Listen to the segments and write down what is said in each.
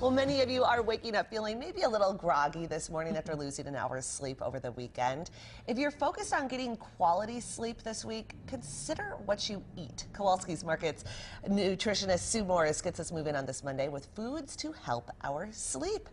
Well, many of you are waking up feeling maybe a little groggy this morning after losing an hour's sleep over the weekend. If you're focused on getting quality sleep this week, consider what you eat. Kowalski's Market's nutritionist Sue Morris gets us moving on this Monday with foods to help our sleep.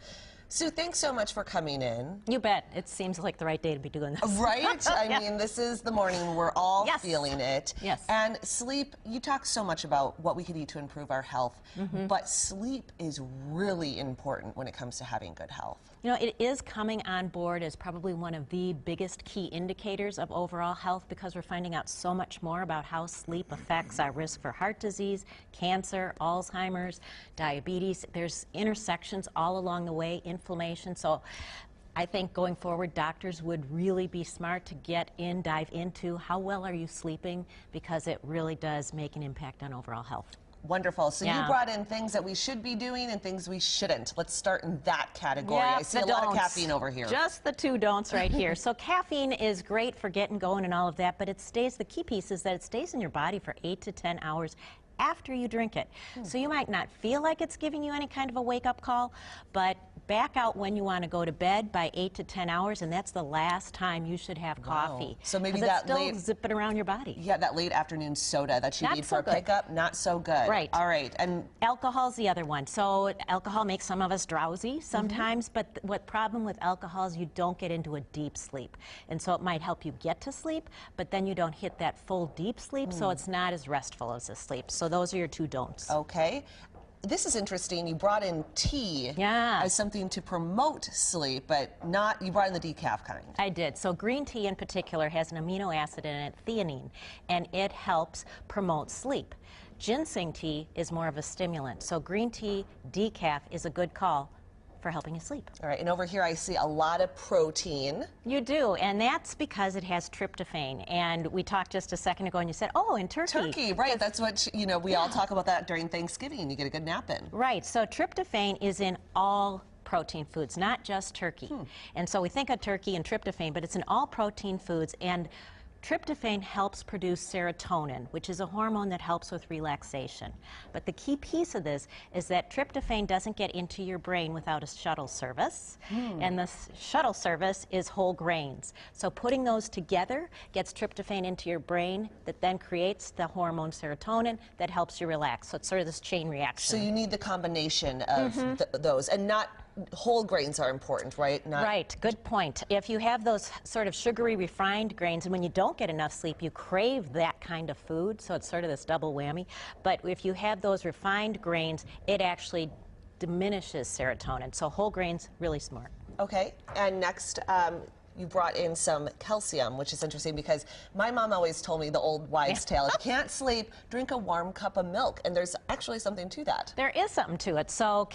Sue, thanks so much for coming in. You bet. It seems like the right day to be doing this. Right? I mean, this is the morning. We're all feeling it. Yes. And sleep, you talk so much about what we could eat to improve our health, but sleep is really important when it comes to having good health. You know, it is coming on board as probably one of the biggest key indicators of overall health because we're finding out so much more about how sleep affects our risk for heart disease, cancer, Alzheimer's, diabetes. There's intersections all along the way, inflammation. So I think going forward, doctors would really be smart to dive into how well are you sleeping, because it really does make an impact on overall health. Wonderful. So you brought in things that we should be doing and things we shouldn't. Let's start in that category. I see a lot of caffeine over here. Just the two don'ts right here. So caffeine is great for getting going and all of that, but the key piece is that it stays in your body for 8 to 10 hours after you drink it. So you might not feel like it's giving you any kind of a wake-up call, but back out when you want to go to bed by 8 to 10 hours, and that's the last time you should have coffee. So maybe that still zipping around your body. Yeah, that late afternoon soda that you need for a pickup, not so good. Right. All right. And alcohol's the other one. So alcohol makes some of us drowsy sometimes, but what problem with alcohol is you don't get into a deep sleep. And so it might help you get to sleep, but then you don't hit that full deep sleep, so it's not as restful as a sleep. So those are your two don'ts. Okay. This is interesting. You brought in tea as something to promote sleep, but you brought in the decaf kind. I did. So green tea in particular has an amino acid in it, theanine, and it helps promote sleep. Ginseng tea is more of a stimulant. So green tea decaf is a good call for helping you sleep. All right, and over here I see a lot of protein. You do, and that's because it has tryptophan. And we talked just a second ago and you said, oh, in turkey. Turkey, right, that's what, we all talk about that during Thanksgiving. You get a good nap in. Right, so tryptophan is in all protein foods, not just turkey. And so we think of turkey and tryptophan, but it's in all protein foods. And tryptophan helps produce serotonin, which is a hormone that helps with relaxation. But the key piece of this is that tryptophan doesn't get into your brain without a shuttle service. And the shuttle service is whole grains. So putting those together gets tryptophan into your brain that then creates the hormone serotonin that helps you relax. So it's sort of this chain reaction. So you need the combination of those, and not whole grains are important, right? Right, good point. If you have those sort of sugary refined grains, and when you don't get enough sleep, you crave that kind of food, so it's sort of this double whammy. But if you have those refined grains, it actually diminishes serotonin. So whole grains, really smart. Okay, and next, you brought in some calcium, which is interesting because my mom always told me the old wives' tale. If you can't sleep, drink a warm cup of milk. And there's actually something to that. There is something to it. So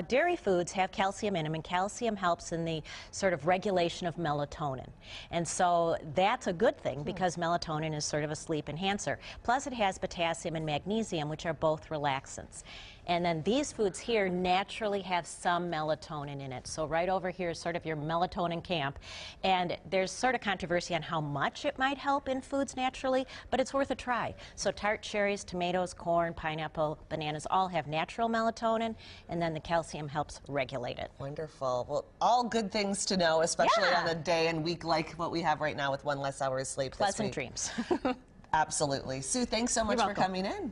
dairy foods have calcium in them, and calcium helps in the sort of regulation of melatonin. And so that's a good thing because melatonin is sort of a sleep enhancer. Plus it has potassium and magnesium, which are both relaxants. And then these foods here naturally have some melatonin in it. So right over here is sort of your melatonin camp. And there's sort of controversy on how much it might help in foods naturally, but it's worth a try. So tart cherries, tomatoes, corn, pineapple, bananas all have natural melatonin, and then the calcium helps regulate it. Wonderful. Well, all good things to know, especially on a day and week like what we have right now with 1 less hour of sleep this week. Pleasant dreams. Absolutely. Sue, thanks so much for coming in.